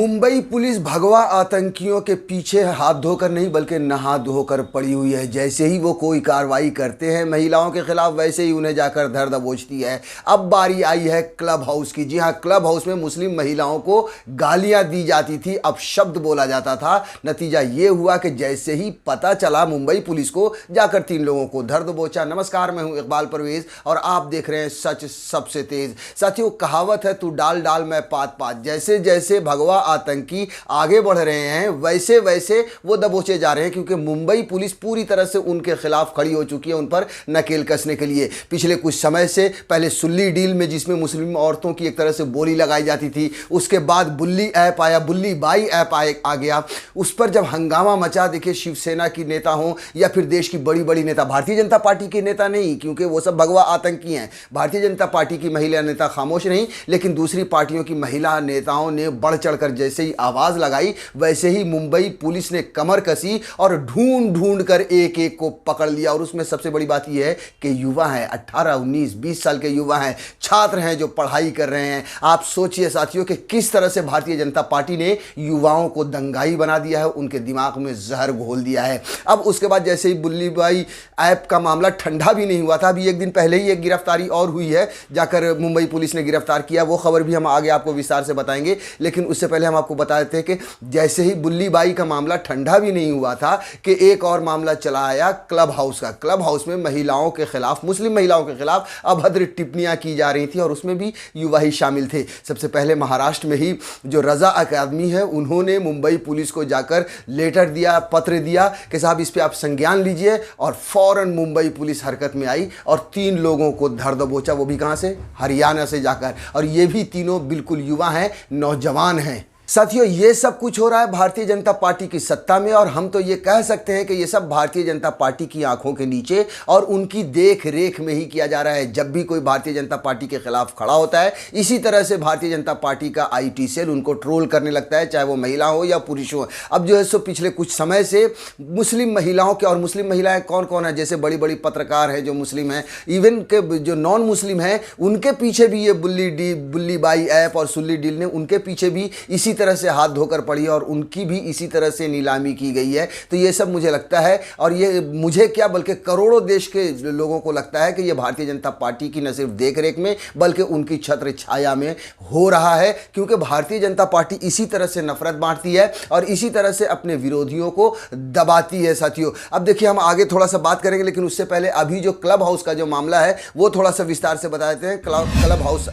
Mumbai police भगवा आतंकियों के पीछे हाथ धोकर नहीं बल्कि नहा धोकर पड़ी हुई है। जैसे ही वो कोई कार्रवाई करते हैं महिलाओं के खिलाफ, वैसे ही उन्हें जाकर धर दबोचती है। अब बारी आई है क्लब हाउस की। जी हां, क्लब हाउस में मुस्लिम महिलाओं को गालियां दी जाती थी, अब शब्द बोला जाता था। नतीजा ये हुआ कि जैसे ही पता चला मुंबई पुलिस को, जाकर 3 लोगों को धर दबोचा। नमस्कार, मैं हूं इकबाल परवेज और आप देख रहे हैं सच सबसे तेज। साथियों, कहावत है, तू डाल डाल मैं पात पात। जैसे जैसे भगवा आतंकी आगे बढ़ रहे हैं वैसे वैसे वो दबोचे जा रहे हैं, क्योंकि मुंबई पुलिस पूरी तरह से उनके खिलाफ खड़ी हो चुकी है, उन पर नकेल कसने के लिए। पिछले कुछ समय से पहले सुल्ली डील में, जिसमें मुस्लिम औरतों की एक तरह से बोली लगाई जाती थी, उसके बाद बुल्ली ऐप आया, बुल्ली बाई ऐप आ गया। उस पर जब हंगामा मचा, देखिए शिवसेना की नेता हो या फिर देश की बड़ी बड़ी नेता, भारतीय जनता पार्टी के नेता नहीं, क्योंकि वो सब भगवा आतंकी हैं। भारतीय जनता पार्टी की महिला नेता खामोश नहीं, लेकिन दूसरी पार्टियों की महिला नेताओं ने बढ़ चढ़कर जैसे ही आवाज लगाई, वैसे ही मुंबई पुलिस ने कमर कसी और ढूंढ ढूंढ कर एक एक को पकड़ लिया। और उसमें सबसे बड़ी बात यह है कि युवा हैं, 18, 19, 20 साल के युवा हैं, छात्र हैं जो पढ़ाई कर रहे हैं। आप सोचिए साथियों कि किस तरह से भारतीय जनता पार्टी ने युवाओं को दंगाई बना दिया है, उनके दिमाग में जहर घोल दिया है। अब उसके बाद जैसे ही बुल्ली बाई ऐप का मामला ठंडा भी नहीं हुआ था, अभी एक दिन पहले ही एक गिरफ्तारी और हुई है, जाकर मुंबई पुलिस ने गिरफ्तार किया। वो खबर भी हम आगे आपको विस्तार से बताएंगे, लेकिन उससे पहले हम आपको बता देते हैं कि जैसे ही बुल्ली बाई का मामला ठंडा भी नहीं हुआ था कि एक और मामला चला आया क्लब हाउस का। क्लब हाउस में महिलाओं के खिलाफ, मुस्लिम महिलाओं के खिलाफ अभद्र टिप्पणियां की जा रही थी और उसमें भी युवा ही शामिल थे। सबसे पहले महाराष्ट्र में ही जो रजा अकादमी है, उन्होंने मुंबई पुलिस को जाकर लेटर दिया, पत्र दिया कि साहब इस पर आप संज्ञान लीजिए, और फौरन मुंबई पुलिस हरकत में आई और 3 लोगों को धर दबोचा। वो भी कहां से? हरियाणा से जाकर। और ये भी तीनों बिल्कुल युवा हैं, नौजवान हैं। साथियों, ये सब कुछ हो रहा है भारतीय जनता पार्टी की सत्ता में, और हम तो ये कह सकते हैं कि ये सब भारतीय जनता पार्टी की आंखों के नीचे और उनकी देख रेख में ही किया जा रहा है। जब भी कोई भारतीय जनता पार्टी के खिलाफ खड़ा होता है, इसी तरह से भारतीय जनता पार्टी का आईटी सेल उनको ट्रोल करने लगता है, चाहे वो महिला हो या पुरुष हो। अब जो है सो पिछले कुछ समय से मुस्लिम महिलाओं के, और मुस्लिम महिलाएं कौन कौन है, जैसे बड़ी बड़ी पत्रकार हैं जो मुस्लिम हैं, इवन के जो नॉन मुस्लिम हैं, उनके पीछे भी ये बुल्ली बाई ऐप और सुल्ली डील ने, उनके पीछे भी इसी तरह से हाथ धोकर पड़ी और उनकी भी इसी तरह से नीलामी की गई है। तो ये सब मुझे लगता है, और ये मुझे क्या बल्कि करोड़ों देश के लोगों को लगता है कि ये भारतीय जनता पार्टी की न सिर्फ देखरेख में बल्कि उनकी छत्र छाया में हो रहा है, क्योंकि भारतीय जनता पार्टी इसी तरह से नफरत बांटती है और इसी तरह से अपने विरोधियों को दबाती है। साथियों, अब देखिए हम आगे थोड़ा सा बात करेंगे, लेकिन उससे पहले अभी जो क्लब हाउस का जो मामला है वो थोड़ा सा विस्तार से बता देते हैं। Clubhouse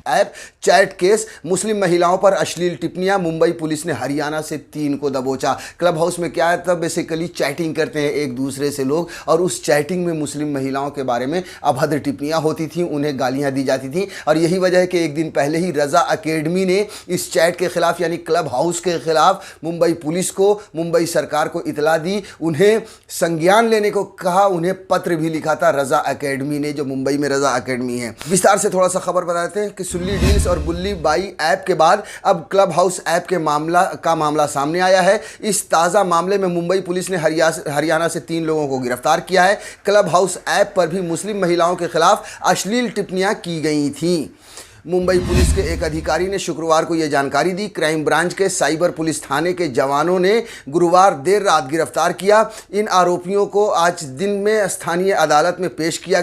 app chat case, मुस्लिम महिलाओं पर अश्लील टिप्पणियां, मुंबई पुलिस ने हरियाणा से 3 को दबोचा। क्लब हाउस में क्या है, तब बेसिकली चैटिंग करते हैं एक दूसरे से लोग, और उस चैटिंग में मुस्लिम महिलाओं के बारे में अभद्र टिप्पणियां होती थी, उन्हें गालियां दी जाती थी। और यही वजह है कि एक दिन पहले ही रजा अकेडमी ने इस चैट के खिलाफ, यानी क्लब हाउस के खिलाफ मुंबई पुलिस को, मुंबई सरकार को इतला दी, उन्हें संज्ञान लेने को कहा, उन्हें पत्र भी लिखा था रजा अकेडमी ने, जो मुंबई में रजा अकेडमी है। विस्तार से थोड़ा सा खबर बताते हैं कि सुल्ली डील्स और बुल्ली बाई ऐप के बाद अब क्लब हाउस ऐप के मामला सामने आया है। इस ताज़ा मामले में मुंबई पुलिस ने हरियाणा से 3 लोगों को गिरफ्तार किया है। क्लब हाउस ऐप पर भी मुस्लिम महिलाओं के खिलाफ अश्लील टिप्पणियां की गई थीं। मुंबई पुलिस के एक अधिकारी ने शुक्रवार को यह जानकारी दी। क्राइम ब्रांच के साइबर पुलिस थाने के जवानों ने गुरुवार देर रात गिरफ्तार किया। इन आरोपियों को आज दिन में स्थानीय अदालत में पेश किया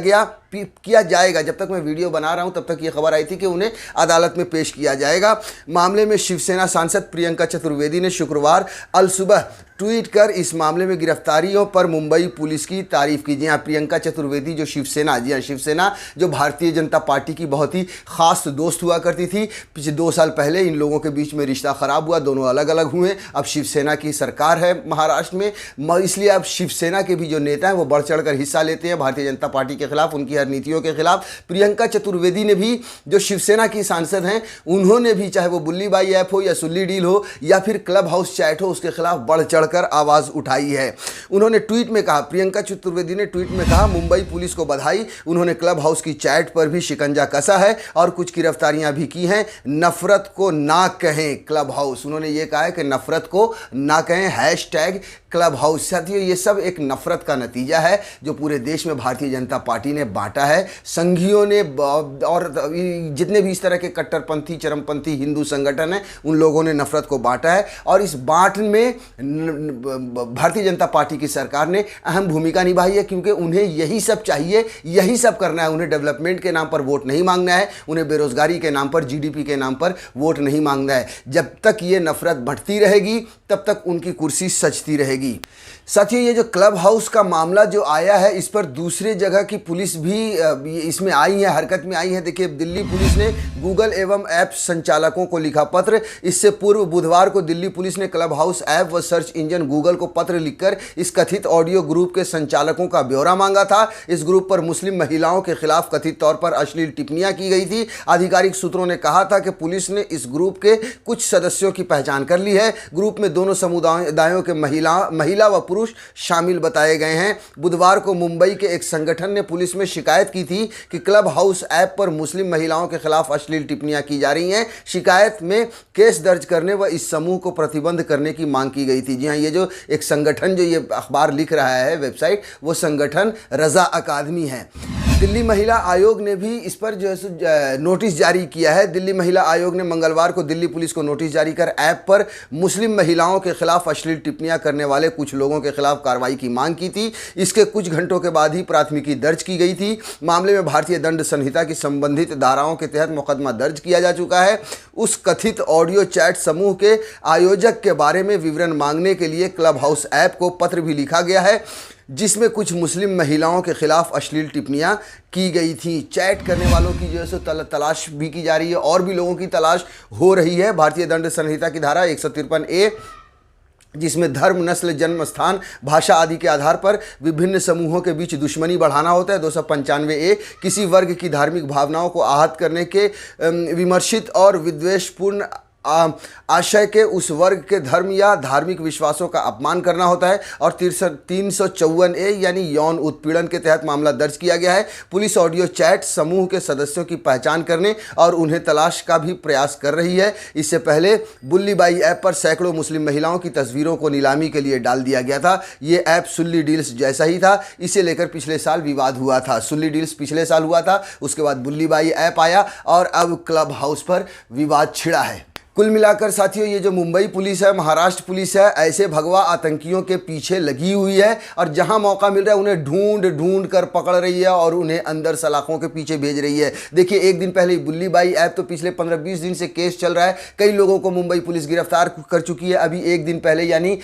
जाएगा। जब तक मैं वीडियो बना रहा हूं तब तक ये खबर आई थी कि उन्हें अदालत में पेश किया जाएगा। मामले में शिवसेना सांसद प्रियंका चतुर्वेदी ने शुक्रवार अलसुबह ट्वीट कर इस मामले में गिरफ्तारियों पर मुंबई पुलिस की तारीफ की। जी हाँ, प्रियंका चतुर्वेदी जो शिवसेना, जी हाँ शिवसेना जो भारतीय जनता पार्टी की बहुत ही खास दोस्त हुआ करती थी। पिछले 2 साल पहले इन लोगों के बीच में रिश्ता खराब हुआ, दोनों अलग अलग हुए। अब शिवसेना की सरकार है महाराष्ट्र में, इसलिए अब शिवसेना के भी जो नेता हैं वो बढ़ चढ़ कर हिस्सा लेते हैं भारतीय जनता पार्टी के खिलाफ, उनकी नीतियों के खिलाफ। प्रियंका चतुर्वेदी ने भी, जो शिवसेना की सांसद हैं, उन्होंने भी, चाहे वो बुल्ली बाई ऐप हो या सुल्ली डील हो या फिर क्लब हाउस चैट हो, उसके खिलाफ बढ़ चढ़कर आवाज उठाई है। उन्होंने ट्वीट में कहा, प्रियंका चतुर्वेदी ने ट्वीट में कहा, मुंबई पुलिस को बधाई, उन्होंने क्लब हाउस की चैट पर भी शिकंजा कसा है और कुछ गिरफ्तारियां भी की हैं। नफरत को ना कहें क्लब हाउस, उन्होंने ये कहा है कि नफरत को ना कहें, हैशटैग क्लब हाउस। साथियों, ये सब एक नफरत का नतीजा है जो पूरे देश में भारतीय जनता पार्टी ने बांटा बांटा है। संघियों ने और जितने भी इस तरह के कट्टरपंथी चरमपंथी हिंदू संगठन हैं उन लोगों ने नफरत को बांटा है, और इस बांट में भारतीय जनता पार्टी की सरकार ने अहम भूमिका निभाई है, क्योंकि उन्हें यही सब चाहिए, यही सब करना है। उन्हें डेवलपमेंट के नाम पर वोट नहीं मांगना है, उन्हें बेरोजगारी के नाम पर, जीडीपी के नाम पर वोट नहीं मांगना है। जब तक ये नफरत बढ़ती रहेगी तब तक उनकी कुर्सी सजती रहेगी। साथियों, ये जो क्लब हाउस का मामला जो आया है, इस पर दूसरे जगह की पुलिस भी इसमें आई है, हरकत में आई है। देखिए, दिल्ली पुलिस ने गूगल एवं ऐप संचालकों को लिखा पत्र। इससे पूर्व बुधवार को दिल्ली पुलिस ने क्लब हाउस ऐप व सर्च इंजन गूगल को पत्र लिखकर इस कथित ऑडियो ग्रुप के संचालकों का ब्यौरा मांगा था। इस ग्रुप पर मुस्लिम महिलाओं के खिलाफ कथित तौर पर अश्लील टिप्पणियां की गई थी। आधिकारिक सूत्रों ने कहा था कि पुलिस ने इस ग्रुप के कुछ सदस्यों की पहचान कर ली है। ग्रुप में दोनों समुदायों के महिला व पुरुष शामिल बताए गए हैं। बुधवार को मुंबई के एक संगठन ने पुलिस में शिकायत की थी कि क्लब हाउस ऐप पर मुस्लिम महिलाओं के खिलाफ अश्लील टिप्पणियां की जा रही हैं। शिकायत में केस दर्ज करने व इस समूह को प्रतिबंध करने की मांग की गई थी। जी हाँ, ये जो एक संगठन जो ये अखबार लिख रहा है, वेबसाइट, वो संगठन रजा अकादमी है। दिल्ली महिला आयोग ने भी इस पर जो है नोटिस जारी किया है। दिल्ली महिला आयोग ने मंगलवार को दिल्ली पुलिस को नोटिस जारी कर ऐप पर मुस्लिम महिलाओं के खिलाफ अश्लील टिप्पणियां करने वाले कुछ लोगों के खिलाफ कार्रवाई की मांग की थी। इसके कुछ घंटों के बाद ही प्राथमिकी दर्ज की गई थी। मामले में भारतीय दंड संहिता की संबंधित धाराओं के तहत मुकदमा दर्ज किया जा चुका है। उस कथित ऑडियो चैट समूह के आयोजक के बारे में विवरण मांगने के लिए क्लब हाउस ऐप को पत्र भी लिखा गया है, जिसमें कुछ मुस्लिम महिलाओं के खिलाफ अश्लील टिप्पणियां की गई थी। चैट करने वालों की जो है सो तलाश भी की जा रही है, और भी लोगों की तलाश हो रही है। भारतीय दंड संहिता की धारा 153A, जिसमें धर्म, नस्ल, जन्म स्थान, भाषा आदि के आधार पर विभिन्न समूहों के बीच दुश्मनी बढ़ाना होता है। 295A, किसी वर्ग की धार्मिक भावनाओं को आहत करने के विमर्शित और विद्वेषपूर्ण आशय के उस वर्ग के धर्म या धार्मिक विश्वासों का अपमान करना होता है। और 354A यानी यौन उत्पीड़न के तहत मामला दर्ज किया गया है। पुलिस ऑडियो चैट समूह के सदस्यों की पहचान करने और उन्हें तलाश का भी प्रयास कर रही है। इससे पहले बुल्ली बाई ऐप पर सैकड़ों मुस्लिम महिलाओं की तस्वीरों को नीलामी के लिए डाल दिया गया था। ये ऐप सुल्ली डील्स जैसा ही था। इसे लेकर पिछले साल विवाद हुआ था। सुल्ली डील्स पिछले साल हुआ था, उसके बाद बुल्ली बाई ऐप आया और अब क्लब हाउस पर विवाद छिड़ा है। कुल मिलाकर साथियों, ये जो मुंबई पुलिस है, महाराष्ट्र पुलिस है, ऐसे भगवा आतंकियों के पीछे लगी हुई है, और जहां मौका मिल रहा है उन्हें ढूंढ ढूंढ कर पकड़ रही है और उन्हें अंदर सलाखों के पीछे भेज रही है। देखिए, एक दिन पहले बुल्ली बाई ऐप तो पिछले 15-20 दिन से केस चल रहा है। कई लोगों को मुंबई पुलिस गिरफ्तार कर चुकी है। अभी एक दिन पहले यानी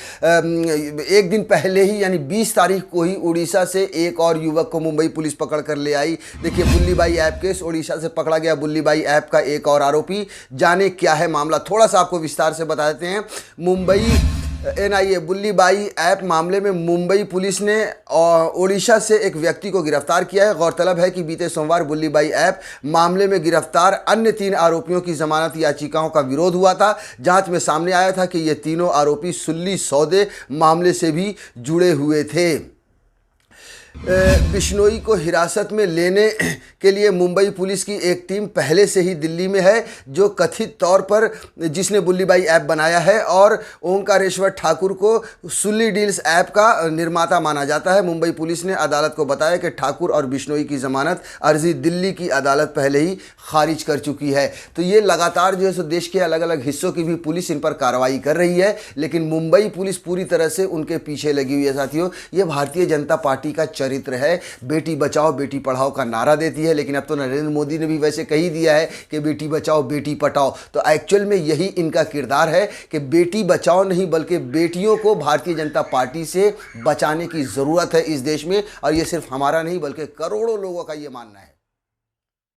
20 तारीख को ही उड़ीसा से एक और युवक को मुंबई पुलिस पकड़ कर ले आई। देखिए, बुल्ली बाई ऐप केस, उड़ीसा से पकड़ा गया बुल्ली बाई ऐप का एक और आरोपी। जाने क्या है मामला, थोड़ा सा आपको विस्तार से बता देते हैं। मुंबई NIA बुल्ली बाई ऐप मामले में मुंबई पुलिस ने ओडिशा से एक व्यक्ति को गिरफ्तार किया है। गौरतलब है कि बीते सोमवार बुल्ली बाई ऐप मामले में गिरफ्तार अन्य 3 आरोपियों की जमानत याचिकाओं का विरोध हुआ था। जांच में सामने आया था कि ये तीनों आरोपी सुल्ली सौदे मामले से भी जुड़े हुए थे। बिश्नोई को हिरासत में लेने के लिए मुंबई पुलिस की एक टीम पहले से ही दिल्ली में है, जो कथित तौर पर जिसने बुल्ली बाई ऐप बनाया है और ओंकारेश्वर ठाकुर को सुल्ली डील्स ऐप का निर्माता माना जाता है। मुंबई पुलिस ने अदालत को बताया कि ठाकुर और बिश्नोई की जमानत अर्जी दिल्ली की अदालत पहले ही खारिज कर चुकी है। तो ये लगातार जो है सो देश के अलग अलग हिस्सों की भी पुलिस इन पर कार्रवाई कर रही है, लेकिन मुंबई पुलिस पूरी तरह से उनके पीछे लगी हुई है। साथियों, ये भारतीय जनता पार्टी का चरित्र है। बेटी बचाओ बेटी पढ़ाओ का नारा देती है, लेकिन अब तो नरेंद्र मोदी ने भी वैसे कही दिया है कि बेटी बचाओ बेटी पढ़ाओ। तो एक्चुअल में यही इनका किरदार है कि बेटी बचाओ नहीं बल्कि बेटियों को भारतीय जनता पार्टी से बचाने की ज़रूरत है इस देश में। और ये सिर्फ हमारा नहीं बल्कि करोड़ों लोगों का ये मानना है।